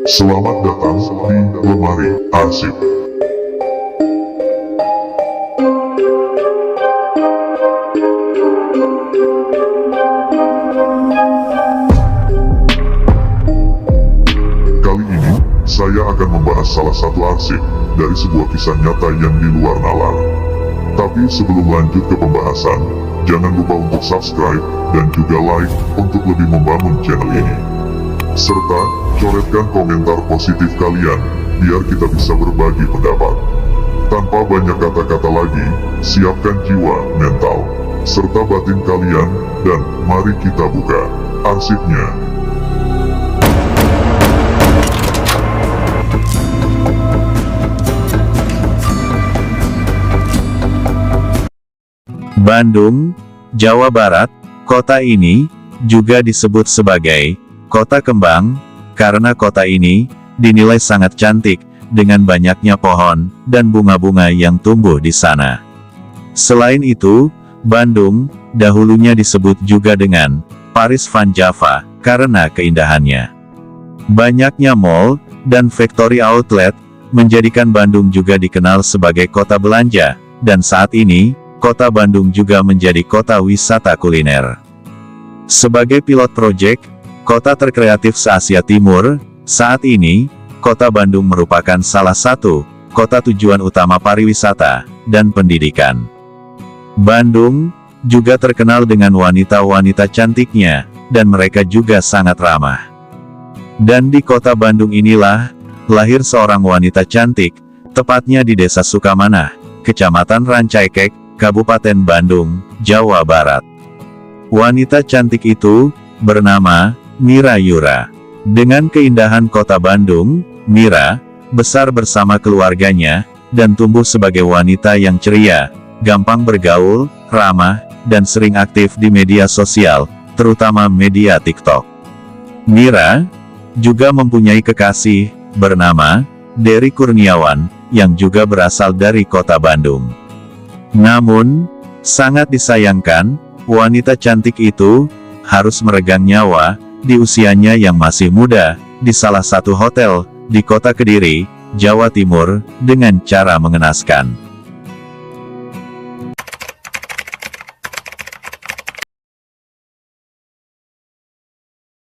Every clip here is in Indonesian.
Selamat datang di Lemari Arsip. Kali ini, saya akan membahas salah satu arsip dari sebuah kisah nyata yang di luar nalar. Tapi sebelum lanjut ke pembahasan, jangan lupa untuk subscribe dan juga like untuk lebih membangun channel ini. Serta coretkan komentar positif kalian, biar kita bisa berbagi pendapat. Tanpa banyak kata-kata lagi, siapkan jiwa, mental, serta batin kalian, dan mari kita buka arsipnya. Bandung, Jawa Barat. Kota ini juga disebut sebagai Kota Kembang, karena kota ini dinilai sangat cantik, dengan banyaknya pohon dan bunga-bunga yang tumbuh di sana. Selain itu, Bandung dahulunya disebut juga dengan Paris Van Java, karena keindahannya. Banyaknya mall dan factory outlet menjadikan Bandung juga dikenal sebagai kota belanja, dan saat ini, kota Bandung juga menjadi kota wisata kuliner. Sebagai pilot proyek kota terkreatif se-Asia Timur, saat ini, kota Bandung merupakan salah satu kota tujuan utama pariwisata dan pendidikan. Bandung juga terkenal dengan wanita-wanita cantiknya, dan mereka juga sangat ramah. Dan di kota Bandung inilah, lahir seorang wanita cantik, tepatnya di Desa Sukamanah, Kecamatan Rancaikek, Kabupaten Bandung, Jawa Barat. Wanita cantik itu bernama Mira Yura. Dengan keindahan kota Bandung, Mira besar bersama keluarganya, dan tumbuh sebagai wanita yang ceria, gampang bergaul, ramah, dan sering aktif di media sosial, terutama media TikTok. Mira juga mempunyai kekasih, bernama Dery Kurniawan, yang juga berasal dari kota Bandung. Namun, sangat disayangkan, wanita cantik itu harus meregang nyawa di usianya yang masih muda, di salah satu hotel di kota Kediri, Jawa Timur, dengan cara mengenaskan.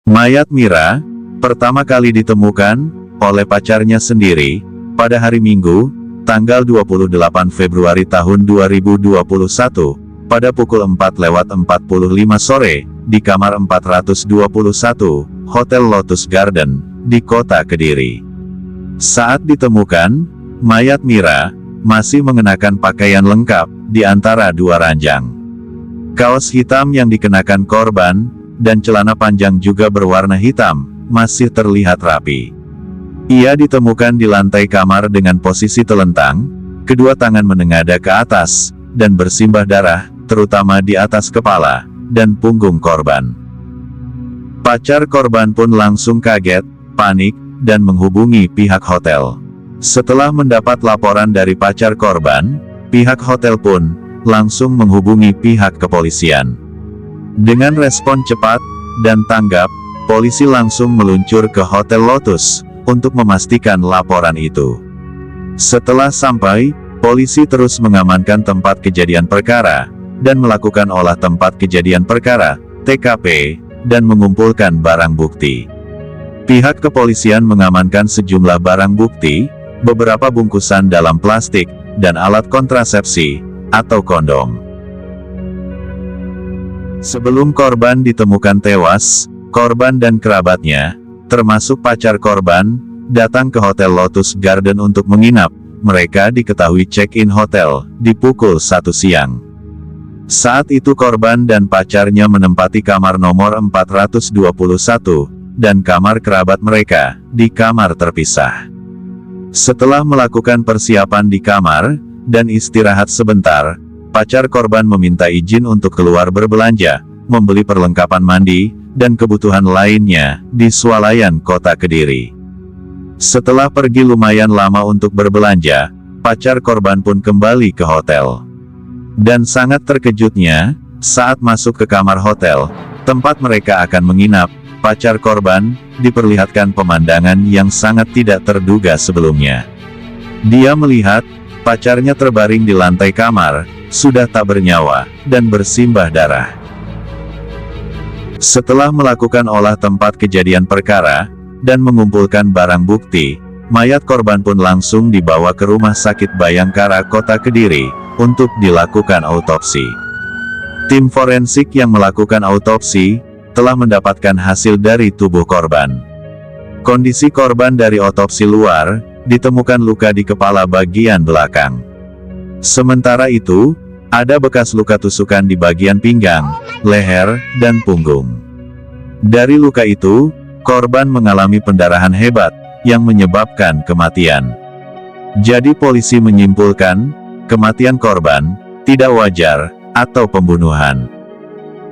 Mayat Mira pertama kali ditemukan oleh pacarnya sendiri pada hari Minggu, tanggal 28 Februari tahun 2021, pada pukul 4:45 sore, di kamar 421, Hotel Lotus Garden, di kota Kediri. Saat ditemukan, mayat Mira masih mengenakan pakaian lengkap, di antara dua ranjang. Kaos hitam yang dikenakan korban, dan celana panjang juga berwarna hitam, masih terlihat rapi. Ia ditemukan di lantai kamar dengan posisi telentang, kedua tangan menengadah ke atas, dan bersimbah darah, terutama di atas kepala dan punggung korban. Pacar korban pun langsung kaget, panik, dan menghubungi pihak hotel. Setelah mendapat laporan dari pacar korban, pihak hotel pun langsung menghubungi pihak kepolisian. Dengan respon cepat dan tanggap, polisi langsung meluncur ke Hotel Lotus untuk memastikan laporan itu. Setelah sampai, polisi terus mengamankan tempat kejadian perkara dan melakukan olah tempat kejadian perkara, TKP, dan mengumpulkan barang bukti. Pihak kepolisian mengamankan sejumlah barang bukti, beberapa bungkusan dalam plastik, dan alat kontrasepsi, atau kondom. Sebelum korban ditemukan tewas, korban dan kerabatnya, termasuk pacar korban, datang ke Hotel Lotus Garden untuk menginap. Mereka diketahui check-in hotel di pukul 1 siang. Saat itu korban dan pacarnya menempati kamar nomor 421, dan kamar kerabat mereka di kamar terpisah. Setelah melakukan persiapan di kamar, dan istirahat sebentar, pacar korban meminta izin untuk keluar berbelanja, membeli perlengkapan mandi, dan kebutuhan lainnya, di swalayan kota Kediri. Setelah pergi lumayan lama untuk berbelanja, pacar korban pun kembali ke hotel. Dan sangat terkejutnya, saat masuk ke kamar hotel, tempat mereka akan menginap, pacar korban diperlihatkan pemandangan yang sangat tidak terduga sebelumnya. Dia melihat pacarnya terbaring di lantai kamar, sudah tak bernyawa, dan bersimbah darah. Setelah melakukan olah tempat kejadian perkara, dan mengumpulkan barang bukti, mayat korban pun langsung dibawa ke Rumah Sakit Bayangkara Kota Kediri, untuk dilakukan autopsi. Tim forensik yang melakukan autopsi, telah mendapatkan hasil dari tubuh korban. Kondisi korban dari otopsi luar, ditemukan luka di kepala bagian belakang. Sementara itu, ada bekas luka tusukan di bagian pinggang, leher, dan punggung. Dari luka itu, korban mengalami pendarahan hebat, yang menyebabkan kematian. Jadi polisi menyimpulkan, kematian korban, tidak wajar, atau pembunuhan.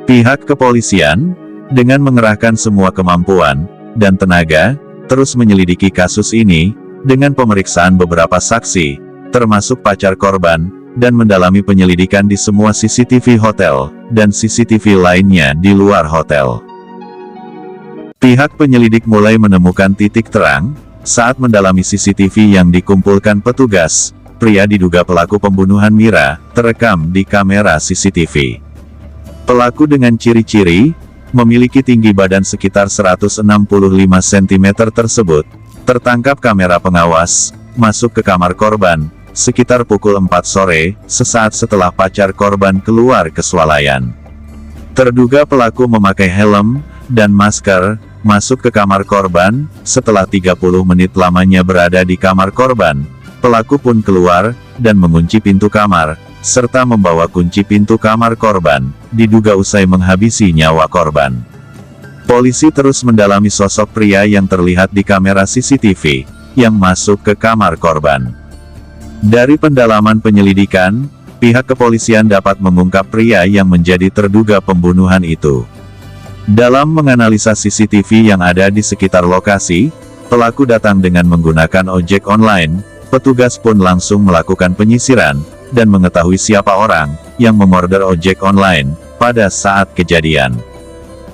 Pihak kepolisian, dengan mengerahkan semua kemampuan, dan tenaga, terus menyelidiki kasus ini, dengan pemeriksaan beberapa saksi, termasuk pacar korban, dan mendalami penyelidikan di semua CCTV hotel, dan CCTV lainnya di luar hotel. Pihak penyelidik mulai menemukan titik terang, saat mendalami CCTV yang dikumpulkan petugas, pria diduga pelaku pembunuhan Mira, terekam di kamera CCTV. Pelaku dengan ciri-ciri, memiliki tinggi badan sekitar 165 cm tersebut, tertangkap kamera pengawas, masuk ke kamar korban, sekitar pukul 4 sore, sesaat setelah pacar korban keluar ke swalayan. Terduga pelaku memakai helm, dan masker, masuk ke kamar korban, setelah 30 menit lamanya berada di kamar korban, pelaku pun keluar, dan mengunci pintu kamar, serta membawa kunci pintu kamar korban, diduga usai menghabisi nyawa korban. Polisi terus mendalami sosok pria yang terlihat di kamera CCTV, yang masuk ke kamar korban. Dari pendalaman penyelidikan, pihak kepolisian dapat mengungkap pria yang menjadi terduga pembunuhan itu. Dalam menganalisa CCTV yang ada di sekitar lokasi, pelaku datang dengan menggunakan ojek online, petugas pun langsung melakukan penyisiran, dan mengetahui siapa orang yang mengorder ojek online pada saat kejadian.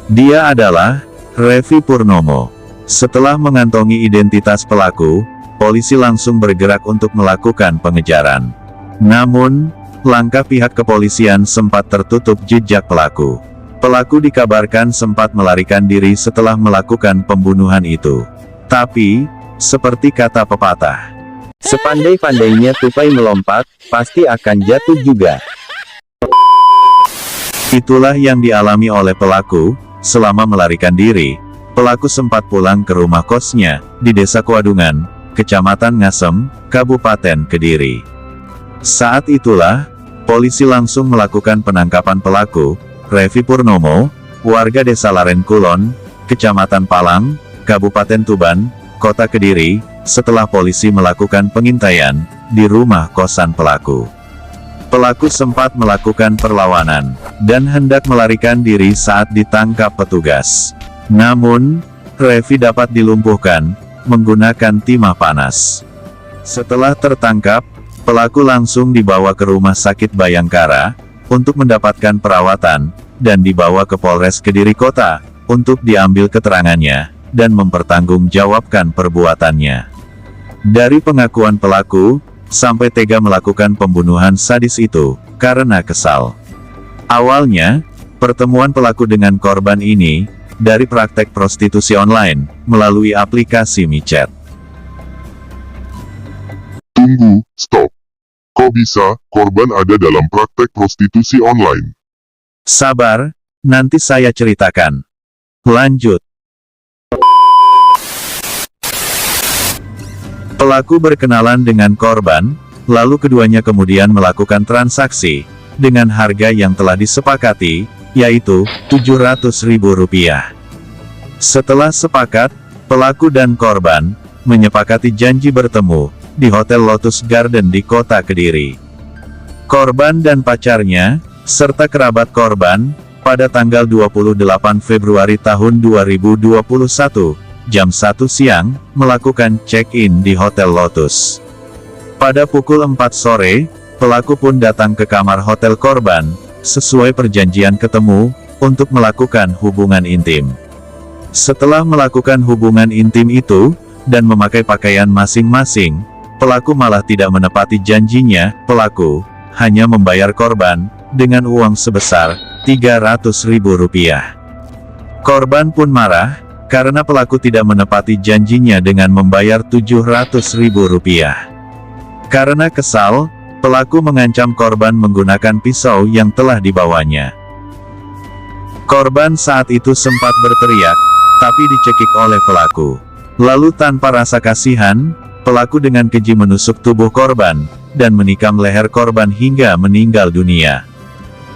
Dia adalah Revi Purnomo. Setelah mengantongi identitas pelaku, polisi langsung bergerak untuk melakukan pengejaran. Namun, langkah pihak kepolisian sempat tertutup jejak pelaku. Pelaku dikabarkan sempat melarikan diri setelah melakukan pembunuhan itu. Tapi, seperti kata pepatah, sepandai-pandainya tupai melompat, pasti akan jatuh juga. Itulah yang dialami oleh pelaku. Selama melarikan diri, pelaku sempat pulang ke rumah kosnya, di Desa Kuadungan, Kecamatan Ngasem, Kabupaten Kediri. Saat itulah, polisi langsung melakukan penangkapan pelaku, Revi Purnomo, warga Desa Laren Kulon, Kecamatan Palang, Kabupaten Tuban, Kota Kediri, setelah polisi melakukan pengintaian di rumah kosan pelaku. Pelaku sempat melakukan perlawanan, dan hendak melarikan diri saat ditangkap petugas. Namun, Revi dapat dilumpuhkan, menggunakan timah panas. Setelah tertangkap, pelaku langsung dibawa ke Rumah Sakit Bayangkara, untuk mendapatkan perawatan, dan dibawa ke Polres Kediri Kota, untuk diambil keterangannya, dan mempertanggungjawabkan perbuatannya. Dari pengakuan pelaku, sampai tega melakukan pembunuhan sadis itu, karena kesal. Awalnya, pertemuan pelaku dengan korban ini, dari praktek prostitusi online, melalui aplikasi micet. Tunggu, stop. Kok bisa, korban ada dalam praktek prostitusi online? Sabar, nanti saya ceritakan. Lanjut. Pelaku berkenalan dengan korban, lalu keduanya kemudian melakukan transaksi, dengan harga yang telah disepakati, yaitu Rp700.000. Setelah sepakat, pelaku dan korban, menyepakati janji bertemu, di Hotel Lotus Garden di Kota Kediri. Korban dan pacarnya, serta kerabat korban, pada tanggal 28 Februari tahun 2021, jam 1 siang, melakukan check-in di Hotel Lotus. Pada pukul 4 sore, pelaku pun datang ke kamar hotel korban, sesuai perjanjian ketemu, untuk melakukan hubungan intim. Setelah melakukan hubungan intim itu, dan memakai pakaian masing-masing, pelaku malah tidak menepati janjinya. Pelaku hanya membayar korban dengan uang sebesar Rp300.000. Korban pun marah, karena pelaku tidak menepati janjinya dengan membayar Rp700.000. Karena kesal, pelaku mengancam korban menggunakan pisau yang telah dibawanya. Korban saat itu sempat berteriak, tapi dicekik oleh pelaku. Lalu tanpa rasa kasihan, pelaku dengan keji menusuk tubuh korban, dan menikam leher korban hingga meninggal dunia.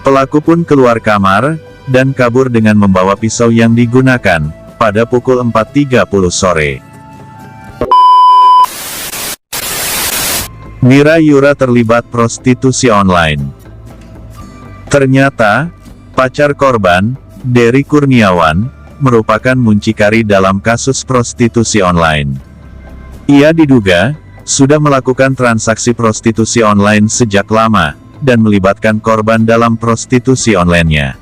Pelaku pun keluar kamar, dan kabur dengan membawa pisau yang digunakan, pada pukul 4.30 sore. Mira Yura terlibat prostitusi online. Ternyata, pacar korban, Dery Kurniawan, merupakan muncikari dalam kasus prostitusi online. Ia diduga sudah melakukan transaksi prostitusi online sejak lama, dan melibatkan korban dalam prostitusi online-nya.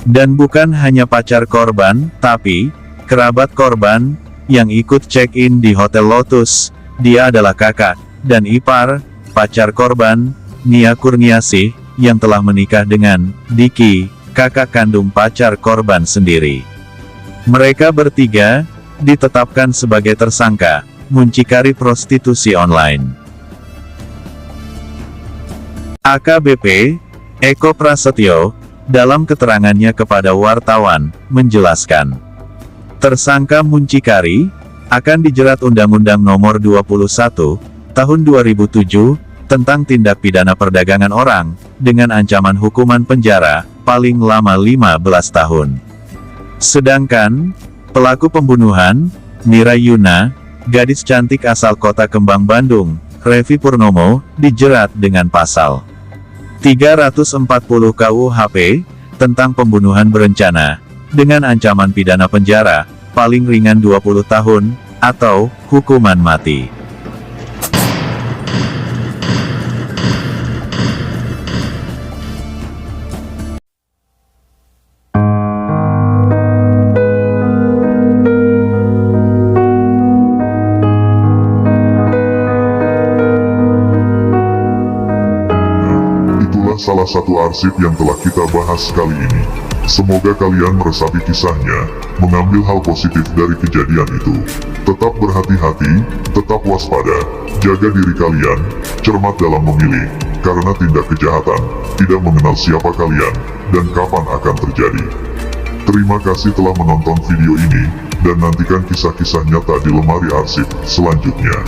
Dan bukan hanya pacar korban, tapi kerabat korban yang ikut check-in di Hotel Lotus. Dia adalah kakak dan ipar pacar korban, Nia Kurniasih, yang telah menikah dengan Diki, kakak kandung pacar korban sendiri. Mereka bertiga ditetapkan sebagai tersangka muncikari prostitusi online. AKBP Eko Prasetyo, dalam keterangannya kepada wartawan, menjelaskan, tersangka muncikari akan dijerat Undang-Undang Nomor 21 Tahun 2007 tentang tindak pidana perdagangan orang, dengan ancaman hukuman penjara paling lama 15 tahun. Sedangkan pelaku pembunuhan, Mira Yuna, gadis cantik asal Kota Kembang Bandung, Revi Purnomo, dijerat dengan pasal 340 KUHP tentang pembunuhan berencana, dengan ancaman pidana penjara paling ringan 20 tahun atau hukuman mati. Salah satu arsip yang telah kita bahas kali ini. Semoga kalian meresapi kisahnya, mengambil hal positif dari kejadian itu. Tetap berhati-hati, tetap waspada, jaga diri kalian, cermat dalam memilih, karena tindak kejahatan tidak mengenal siapa kalian, dan kapan akan terjadi. Terima kasih telah menonton video ini, dan nantikan kisah-kisah nyata di lemari arsip selanjutnya.